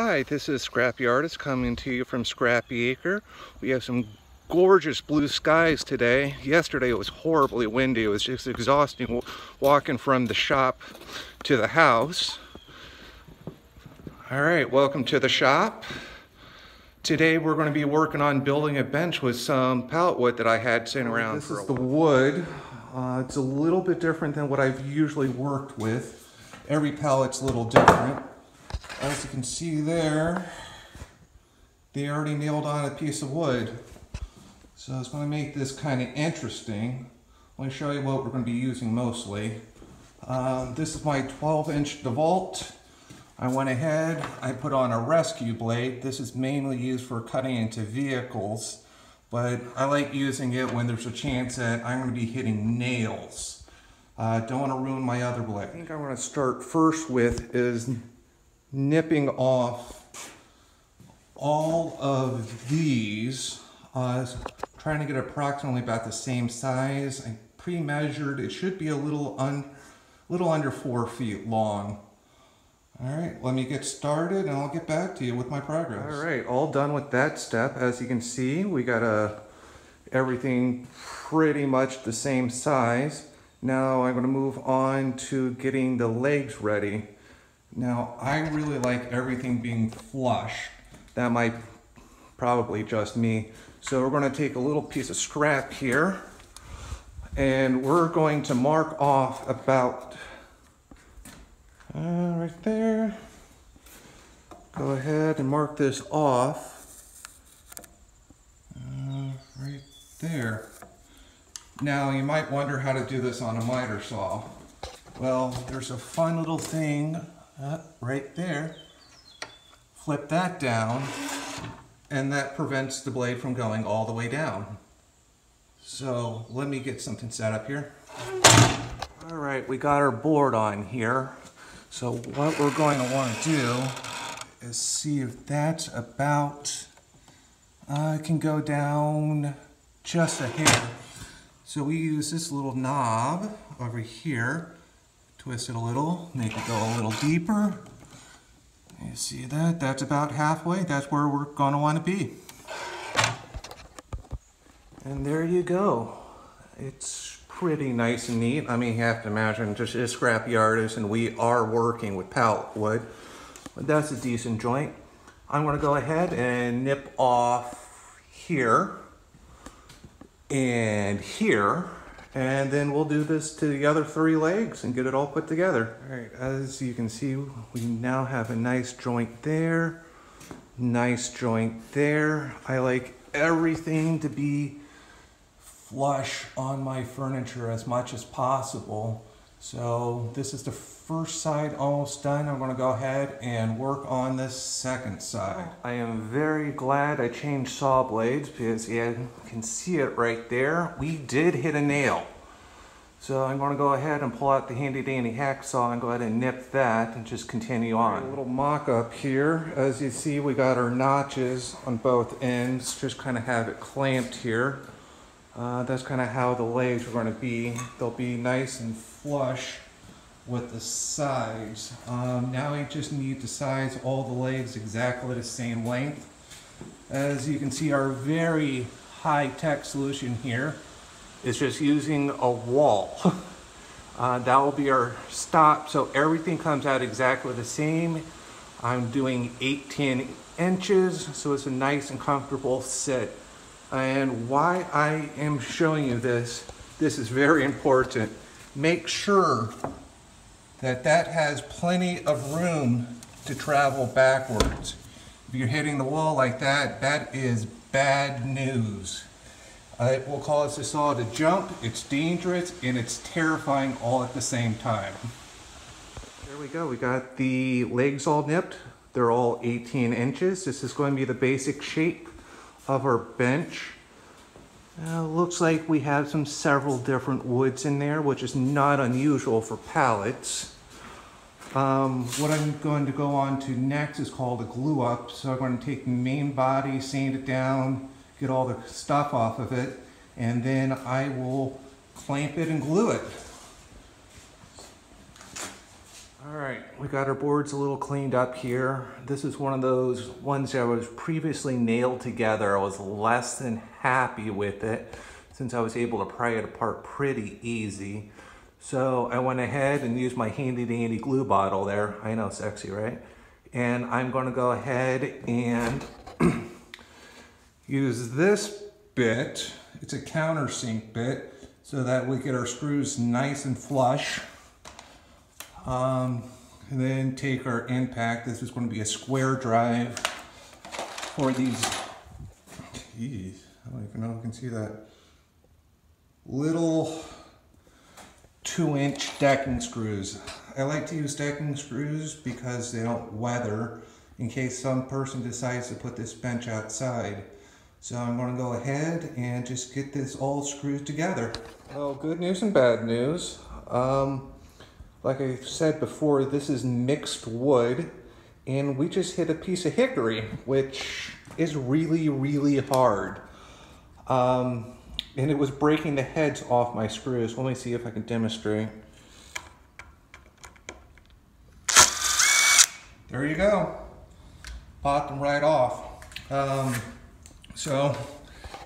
Hi, this is Scrappy Artist coming to you from Scrappy Acre. We have some gorgeous blue skies today. Yesterday it was horribly windy. It was just exhausting walking from the shop to the house. All right, welcome to the shop. Today we're going to be working on building a bench with some pallet wood that I had sitting around. This is the wood. It's a little bit different than what I've usually worked with. Every pallet's a little different. As you can see there, they already nailed on a piece of wood. So it's going to make this kind of interesting. Let me show you what we're going to be using mostly. This is my 12-inch DeWalt. I went ahead, I put on a rescue blade. This is mainly used for cutting into vehicles, but I like using it when there's a chance that I'm going to be hitting nails. Don't want to ruin my other blade. I think I'm going to start first with is nipping off all of these, trying to get approximately about the same size. I pre-measured. It should be a little under 4 feet long. All right, let me get started and I'll get back to you with my progress. All right, all done with that step. As you can see, we got everything pretty much the same size. Now I'm going to move on to getting the legs ready. Now, I really like everything being flush. That might probably just me. So we're going to take a little piece of scrap here and we're going to mark off about right there. Go ahead and mark this off right there. Now, you might wonder how to do this on a miter saw. Well, there's a fun little thing right there. Flip that down and that prevents the blade from going all the way down. So let me get something set up here. All right, we got our board on here. So what we're going to want to do is see if that's about, it can go down just a hair. So we use this little knob over here. Twist it a little, make it go a little deeper. You see that? That's about halfway. That's where we're going to want to be. And there you go. It's pretty nice and neat. I mean, you have to imagine just a Scrappy Artist, and we are working with pallet wood. But that's a decent joint. I'm going to go ahead and nip off here and here. And then we'll do this to the other 3 legs and get it all put together. All right, as you can see, we now have a nice joint there, nice joint there. I like everything to be flush on my furniture as much as possible. So this is the first side almost done. I'm going to go ahead and work on this second side. I am very glad I changed saw blades because you can see it right there. We did hit a nail. So I'm going to go ahead and pull out the handy dandy hacksaw and go ahead and nip that and just continue on. A little mock-up here. As you see, we got our notches on both ends. Just kind of have it clamped here. That's kind of how the legs are going to be. They'll be nice and flush with the sides. Now we just need to size all the legs exactly the same length. As you can see, our very high-tech solution here is just using a wall. That will be our stop, so everything comes out exactly the same. I'm doing 18 inches, so it's a nice and comfortable sit. And why I am showing you this is very important. Make sure that that has plenty of room to travel backwards. If you're hitting the wall like that, that is bad news. We'll cause the saw to jump. It's dangerous and it's terrifying all at the same time. There we go. We got the legs all nipped. They're all 18 inches. This is going to be the basic shape of our bench. Looks like we have several different woods in there, which is not unusual for pallets. What I'm going to go on to next is called a glue up. So I'm going to take the main body, sand it down, get all the stuff off of it, and then I will clamp it and glue it. All right, we got our boards a little cleaned up here. This is one of those ones that was previously nailed together. I was less than happy with it since I was able to pry it apart pretty easy. So I went ahead and used my handy dandy glue bottle there. I know, sexy, right? And I'm gonna go ahead and use this bit. It's a countersink bit so that we get our screws nice and flush. And then take our impact. This is going to be a square drive for these, geez, I don't even know if you can see that, little 2-inch decking screws. I like to use decking screws because they don't weather in case some person decides to put this bench outside. So I'm going to go ahead and just get this all screwed together. Well, good news and bad news. Like I said before, this is mixed wood, and we just hit a piece of hickory, which is really, really hard. And it was breaking the heads off my screws. Let me see if I can demonstrate. There you go. Popped them right off. So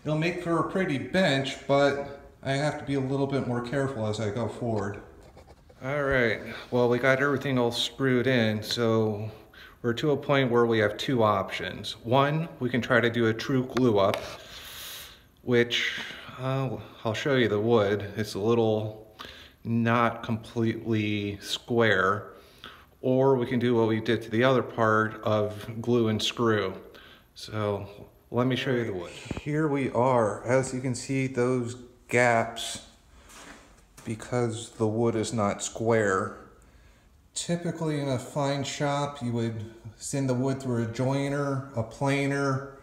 it'll make for a pretty bench, but I have to be a little bit more careful as I go forward. All right, well, we got everything all screwed in, so we're to a point where we have two options. One, we can try to do a true glue up, which I'll show you the wood. It's a little not completely square. Or we can do what we did to the other part of glue and screw. So let me show you the wood. Here we are. As you can see, those gaps, because the wood is not square. Typically in a fine shop, you would send the wood through a joiner, a planer,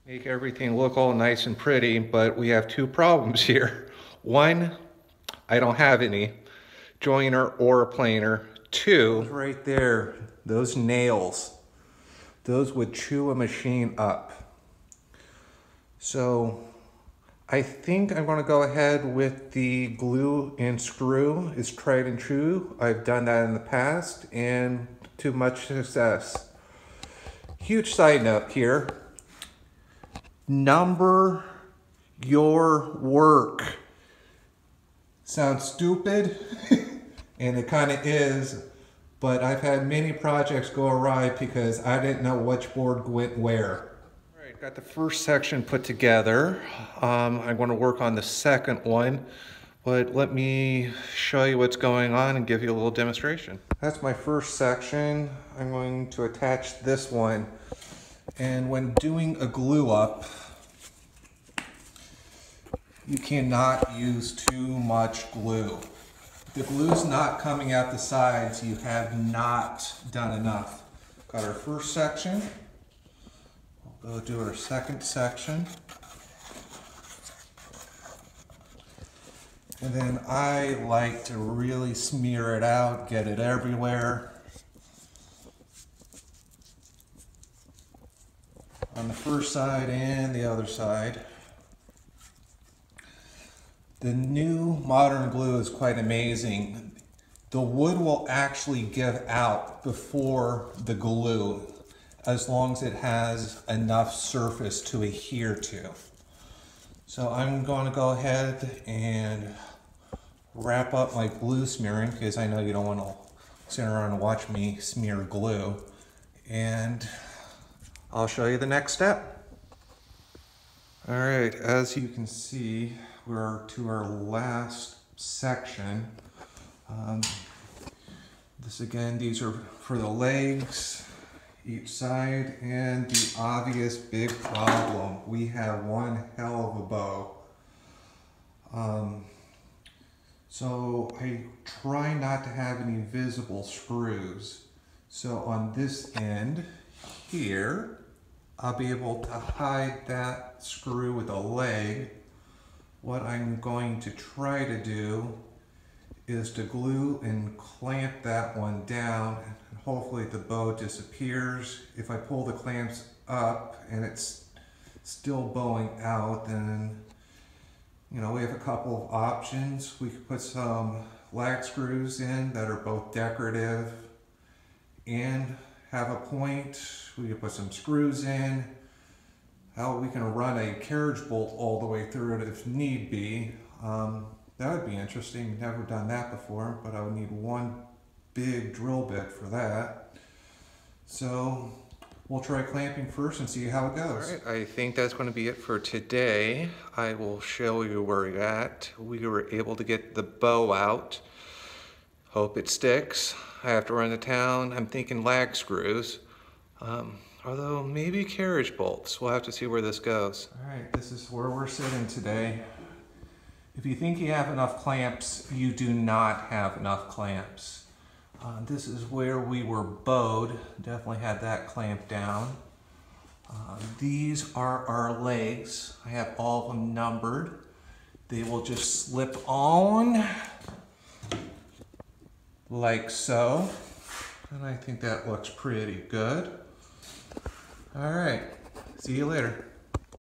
make everything look all nice and pretty, but we have two problems here. One, I don't have any joiner or a planer. Two, right there, those nails, those would chew a machine up. So I think I'm going to go ahead with the glue and screw. It's tried and true. I've done that in the past and to much success. Huge side note here. Number your work. Sounds stupid, and it kind of is, but I've had many projects go awry because I didn't know which board went where. Got the first section put together. I'm going to work on the second one, but let me show you what's going on and give you a little demonstration. That's my first section. I'm going to attach this one. And when doing a glue up, you cannot use too much glue. If the glue's not coming out the sides, you have not done enough. Got our first section. We'll do our second section. And then I like to really smear it out, get it everywhere. On the first side and the other side. The new modern glue is quite amazing. The wood will actually give out before the glue, as long as it has enough surface to adhere to. So I'm going to go ahead and wrap up my glue smearing, because I know you don't want to sit around and watch me smear glue. And I'll show you the next step. All right, as you can see, we're to our last section. This again, these are for the legs, each side, and the obvious big problem. We have one hell of a bow. So I try not to have any visible screws. So on this end here, I'll be able to hide that screw with a leg. What I'm going to try to do is to glue and clamp that one down, and hopefully the bow disappears. If I pull the clamps up and it's still bowing out, then we have a couple of options. We could put some lag screws in that are both decorative and have a point. We can put some screws in. How we can run a carriage bolt all the way through it if need be. That would be interesting. Never done that before, but I would need one big drill bit for that. So we'll try clamping first and see how it goes. All right, I think that's going to be it for today. I will show you where we're at. We were able to get the bow out. Hope it sticks. I have to run to town. I'm thinking lag screws. Although maybe carriage bolts. We'll have to see where this goes. All right, this is where we're sitting today. If you think you have enough clamps, you do not have enough clamps. This is where we were bowed. Definitely had that clamped down. These are our legs. I have all of them numbered. They will just slip on like so. And I think that looks pretty good. All right, see you later.